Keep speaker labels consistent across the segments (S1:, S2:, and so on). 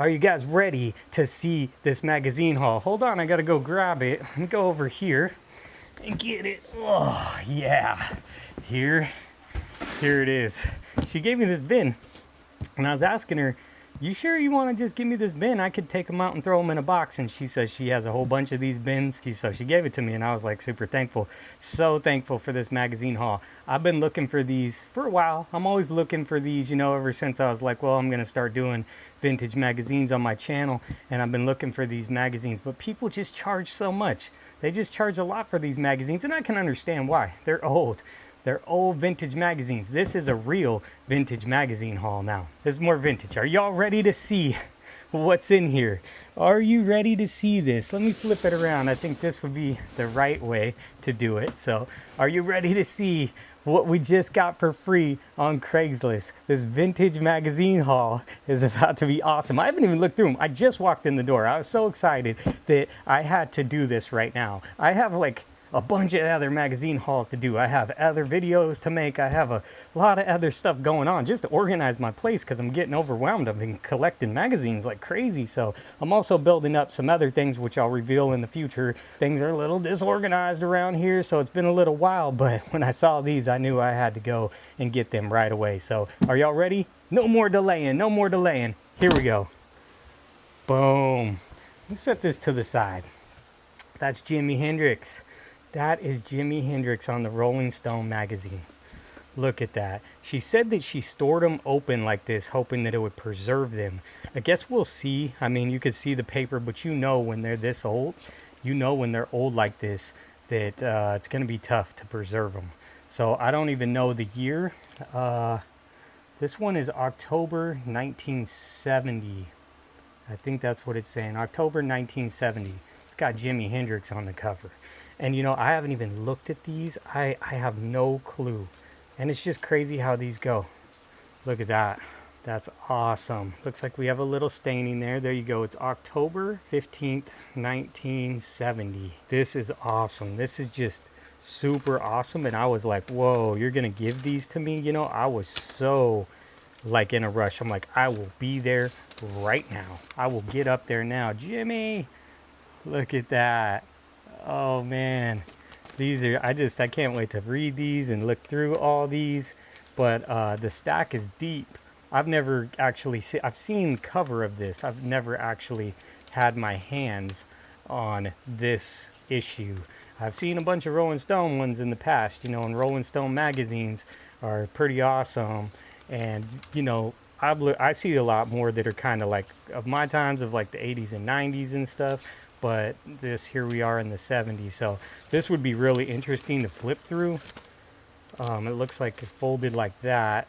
S1: Are you guys ready to see this magazine haul? Hold on, I gotta go grab it. Let me go over here and get it. Oh, yeah. Here it is. She gave me this bin, and I was asking her, you sure you want to just give me this bin? I could take them out and throw them in a box. And she says she has a whole bunch of these bins. So she gave it to me, and I was like super thankful. So thankful for this magazine haul. I've been looking for these for a while. I'm always looking for these, ever since I was like, well, I'm going to start doing vintage magazines on my channel. And I've been looking for these magazines. But people just charge so much. They just charge a lot for these magazines, and I can understand why. They're old. They're old vintage magazines. This is a real vintage magazine haul now. This is more vintage. Are y'all ready to see what's in here? Are you ready to see this? Let me flip it around. I think this would be the right way to do it. So, are you ready to see what we just got for free on Craigslist? This vintage magazine haul is about to be awesome. I haven't even looked through them. I just walked in the door. I was so excited that I had to do this right now. I have like a bunch of other magazine hauls to do. I have other videos to make. I have a lot of other stuff going on just to organize my place because I'm getting overwhelmed. I've been collecting magazines like crazy. So I'm also building up some other things which I'll reveal in the future. Things are a little disorganized around here, so it's been a little while, but when I saw these, I knew I had to go and get them right away. So are y'all ready? No more delaying, no more delaying. Here we go. Boom. Let's set this to the side. That's Jimi Hendrix. That is Jimi Hendrix on the Rolling Stone magazine. Look at that. She said that she stored them open like this, hoping that it would preserve them. I guess we'll see. I mean, you could see the paper, but when they're this old, when they're old like this, that it's going to be tough to preserve them. So I don't even know the year. This one is October 1970. I think that's what it's saying. October 1970. It's got Jimi Hendrix on the cover. And I haven't even looked at these. I have no clue. And it's just crazy how these go. Look at that. That's awesome. Looks like we have a little staining there. There you go. It's October 15th, 1970. This is awesome. This is just super awesome. And I was like, whoa, you're going to give these to me? I was so in a rush. I'm like, I will be there right now. I will get up there now. Jimmy, look at that. Oh man, these are, I can't wait to read these and look through all these, but the stack is deep. I've never actually I've seen cover of this. I've never actually had my hands on this issue. I've seen a bunch of Rolling Stone ones in the past, and Rolling Stone magazines are pretty awesome. And, I see a lot more that are kind of like of my times of like the 80s and 90s and stuff. But here we are in the 70s. So this would be really interesting to flip through. It looks like it's folded like that.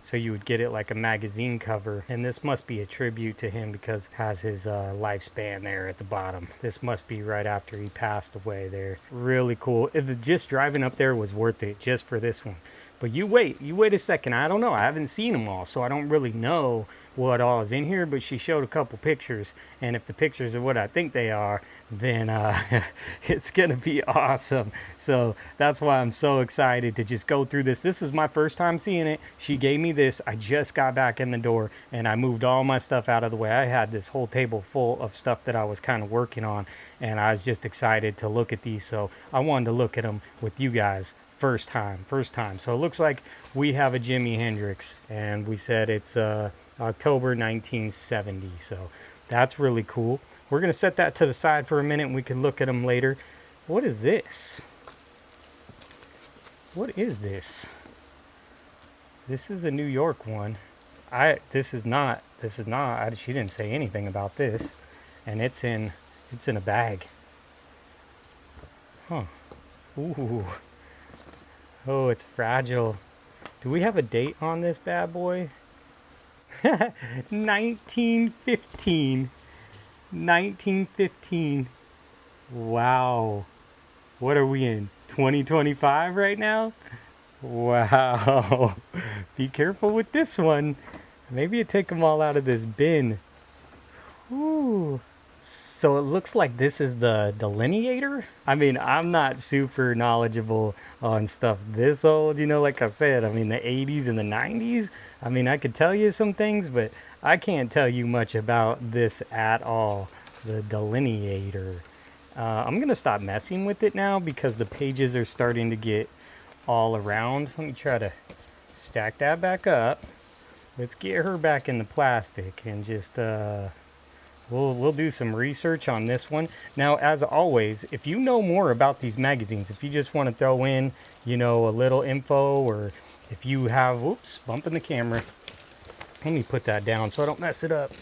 S1: So you would get it like a magazine cover. And this must be a tribute to him because it has his lifespan there at the bottom. This must be right after he passed away there. Really cool. Just driving up there was worth it just for this one. But you wait a second. I don't know. I haven't seen them all, so I don't really know what all is in here, but she showed a couple pictures, and if the pictures are what I think they are, then it's gonna be awesome. So that's why I'm so excited to just go through this. This is my first time seeing it. She gave me this. I just got back in the door, and I moved all my stuff out of the way. I had this whole table full of stuff that I was kind of working on, and I was just excited to look at these, so I wanted to look at them with you guys. First time. So it looks like we have a Jimi Hendrix, and we said it's October 1970. So that's really cool. We're going to set that to the side for a minute, and we can look at them later. What is this? What is this? This is a New York one. This is not. She didn't say anything about this, and it's in a bag. Huh. Ooh. Oh, it's fragile. Do we have a date on this bad boy? 1915. 1915. Wow. What are we in? 2025 right now? Wow. Be careful with this one. Maybe you take them all out of this bin. Ooh. So it looks like this is the Delineator. I mean, I'm not super knowledgeable on stuff this old, you know, like I said, I mean, the 80s and the 90s. I mean, I could tell you some things, but I can't tell you much about this at all. The Delineator. I'm going to stop messing with it now because the pages are starting to get all around. Let me try to stack that back up. Let's get her back in the plastic and just, we'll do some research on this one. Now, as always, if you know more about these magazines, if you just want to throw in, you know, a little info, or if you have, whoops, bumping the camera. Let me put that down so I don't mess it up.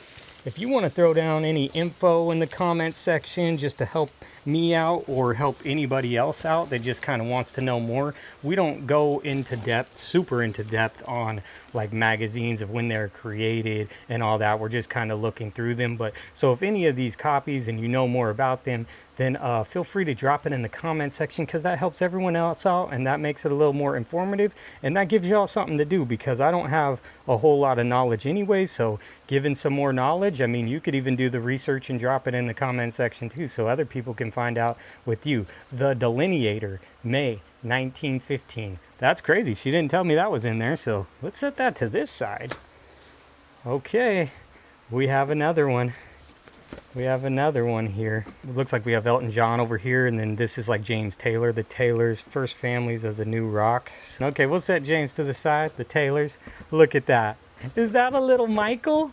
S1: If you want to throw down any info in the comments section just to help me out or help anybody else out that just kind of wants to know more, we don't go into depth, super into depth on like magazines of when they're created and all that. We're just kind of looking through them. But so if any of these copies and you know more about them, then feel free to drop it in the comment section, because that helps everyone else out and that makes it a little more informative, and that gives y'all something to do, because I don't have a whole lot of knowledge anyway. So given some more knowledge, I mean, you could even do the research and drop it in the comment section too, so other people can find out with you. The Delineator, May 1915. That's crazy. She didn't tell me that was in there, so let's set that to this side. Okay, we have another one. We have another one here. It looks like we have Elton John over here, and then this is like James Taylor, the Taylors, first families of the new rock. Okay, we'll set James to the side, the Taylors. Look at that. Is that a little Michael?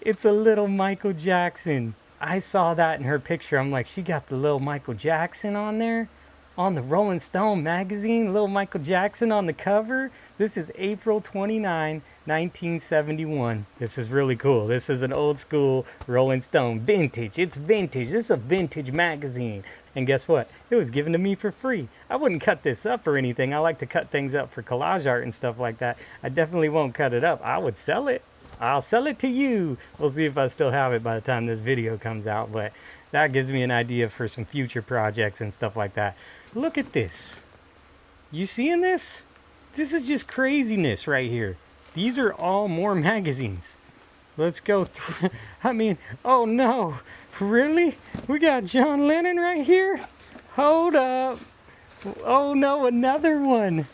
S1: It's a little Michael Jackson. I saw that in her picture. I'm like, she got the little Michael Jackson on there. On the Rolling Stone magazine, little Michael Jackson on the cover. This is April 29, 1971. This is really cool. This is an old school Rolling Stone. Vintage. It's vintage. This is a vintage magazine. And guess what? It was given to me for free. I wouldn't cut this up or anything. I like to cut things up for collage art and stuff like that. I definitely won't cut it up. I would sell it. I'll sell it to you. We'll see if I still have it by the time this video comes out, but that gives me an idea for some future projects and stuff like that. Look at this. You seeing this? This is just craziness right here. These are all more magazines. Let's go through. I mean, oh no. Really? We got John Lennon right here? Hold up. Oh no, another one.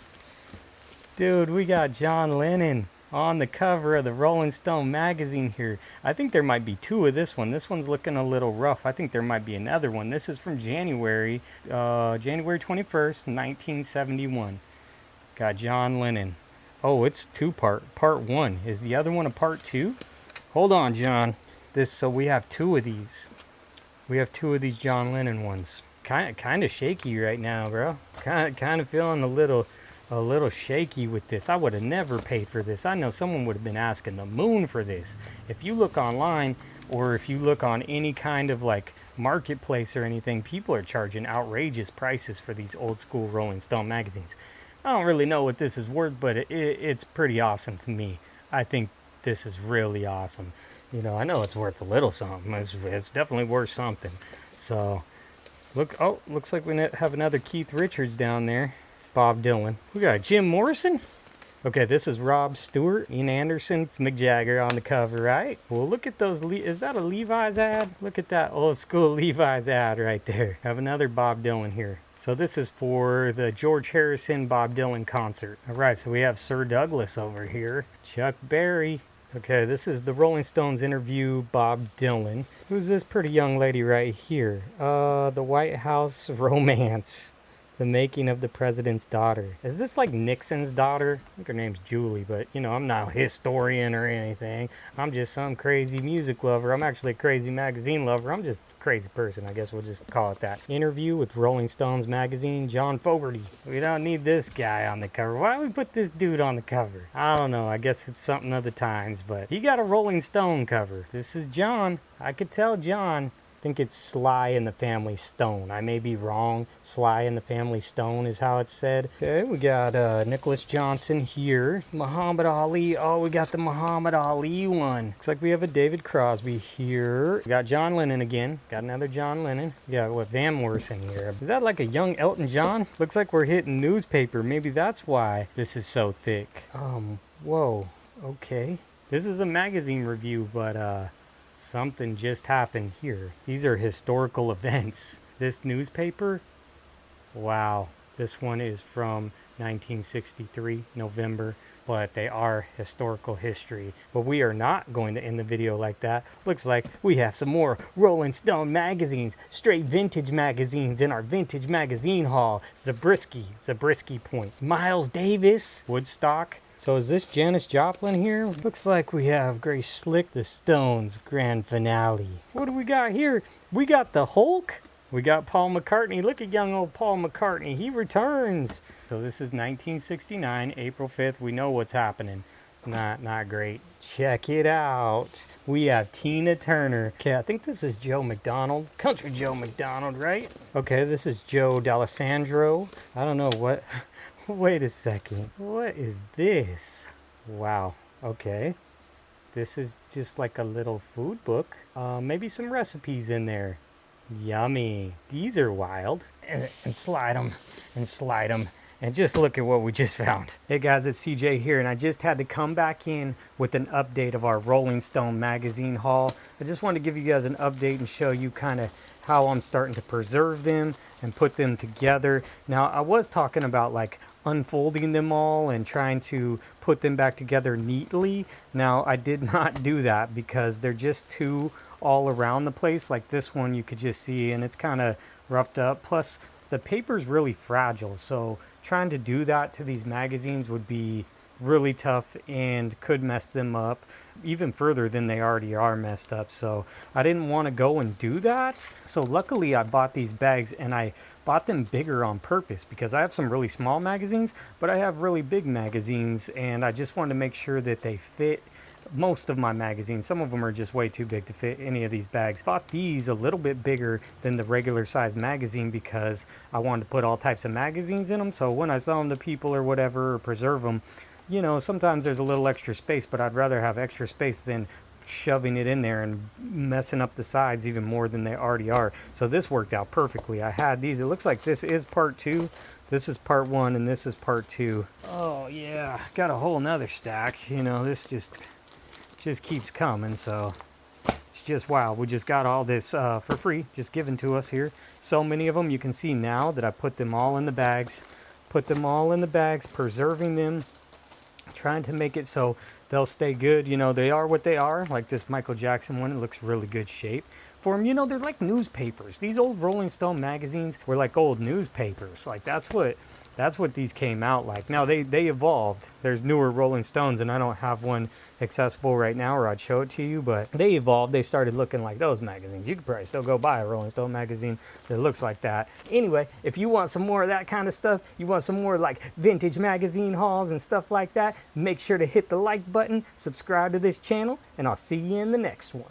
S1: Dude, we got John Lennon on the cover of the Rolling Stone magazine here. I think there might be two of this one. This one's looking a little rough. I think there might be another one. This is from January 21st, 1971. Got John Lennon. Oh, it's two-part. Part one. Is the other one a part two? Hold on, John. So we have two of these. We have two of these John Lennon ones. Kind of shaky right now, bro. Kind of feeling a little shaky with this. I would have never paid for this. I know someone would have been asking the moon for this. If you look online, or if you look on any kind of like marketplace or anything, people are charging outrageous prices for these old school Rolling Stone magazines. I don't really know what this is worth, but it's pretty awesome to me. I think this is really awesome. You know, I know it's worth a little something. It's definitely worth something. So, looks like we have another Keith Richards down there. Bob Dylan. We got Jim Morrison. Okay, this is Rob Stewart, Ian Anderson. It's Mick Jagger on the cover, right? Well, look at those. Is that a Levi's ad? Look at that old school Levi's ad right there. Have another Bob Dylan here. So this is for the George Harrison Bob Dylan concert. All right, so we have Sir Douglas over here. Chuck Berry. Okay, this is the Rolling Stones interview Bob Dylan. Who's this pretty young lady right here? The White House Romance. The Making of the President's Daughter. Is this like Nixon's daughter? I think her name's Julie, but you know, I'm not a historian or anything. I'm just some crazy music lover. I'm actually a crazy magazine lover. I'm just a crazy person. I guess we'll just call it that. Interview with Rolling Stones magazine, John Fogerty. We don't need this guy on the cover. Why do we put this dude on the cover? I don't know. I guess it's something of the times, but he got a Rolling Stone cover. This is John. I could tell John. I think it's Sly and the Family Stone. I may be wrong. Sly and the Family Stone is how it's said. Okay, we got Nicholas Johnson here. Muhammad Ali. Oh, we got the Muhammad Ali one. Looks like we have a David Crosby here. We got John Lennon again. Got another John Lennon. We got what, Van Morrison here. Is that like a young Elton John? Looks like we're hitting newspaper. Maybe that's why this is so thick. Whoa. Okay. This is a magazine review, but Something just happened here. These are historical events. This newspaper, wow. This one is from 1963, November, but they are historical history. But we are not going to end the video like that. Looks like we have some more Rolling Stone magazines, straight vintage magazines in our vintage magazine haul. Zabriskie Point, Miles Davis, Woodstock. So is this Janis Joplin here? Looks like we have Grace Slick, the Stones grand finale. What do we got here? We got the Hulk. We got Paul McCartney. Look at young old Paul McCartney. He returns. So this is 1969, April 5th. We know what's happening. It's not great. Check it out. We have Tina Turner. Okay, I think this is Joe McDonald. Country Joe McDonald, right? Okay, this is Joe D'Alessandro. I don't know what... Wait a second. What is this? Wow. Okay. This is just like a little food book. Maybe some recipes in there. Yummy. These are wild. And slide them. And slide them. And just look at what we just found. Hey guys, it's CJ here, and I just had to come back in with an update of our Rolling Stone magazine haul. I just wanted to give you guys an update and show you kind of how I'm starting to preserve them and put them together. Now, I was talking about like unfolding them all and trying to put them back together neatly. Now, I did not do that because they're just too all around the place. Like this one you could just see, and it's kind of roughed up. Plus, the paper's really fragile, so trying to do that to these magazines would be really tough and could mess them up even further than they already are messed up. So I didn't want to go and do that. So luckily I bought these bags, and I bought them bigger on purpose because I have some really small magazines, but I have really big magazines, and I just wanted to make sure that they fit most of my magazines. Some of them are just way too big to fit any of these bags. Bought these a little bit bigger than the regular size magazine because I wanted to put all types of magazines in them. So when I sell them to people or whatever, or preserve them, you know, sometimes there's a little extra space, but I'd rather have extra space than shoving it in there and messing up the sides even more than they already are. So this worked out perfectly. I had these. It looks like this is part 2. This is part 1, and this is part 2. Oh yeah, got a whole nother stack. You know, this just keeps coming, so it's just wow. We just got all this for free, just given to us here. So many of them. You can see now that I put them all in the bags, preserving them, trying to make it so they'll stay good. You know, they are what they are. Like this Michael Jackson one, it looks really good shape for them. You know, they're like newspapers. These old Rolling Stone magazines were like old newspapers. Like that's what these came out like. Now they evolved. There's newer Rolling Stones, and I don't have one accessible right now, or I'd show it to you, but they evolved. They started looking like those magazines. You could probably still go buy a Rolling Stone magazine that looks like that. Anyway, if you want some more of that kind of stuff, you want some more like vintage magazine hauls and stuff like that, make sure to hit the like button, subscribe to this channel, and I'll see you in the next one.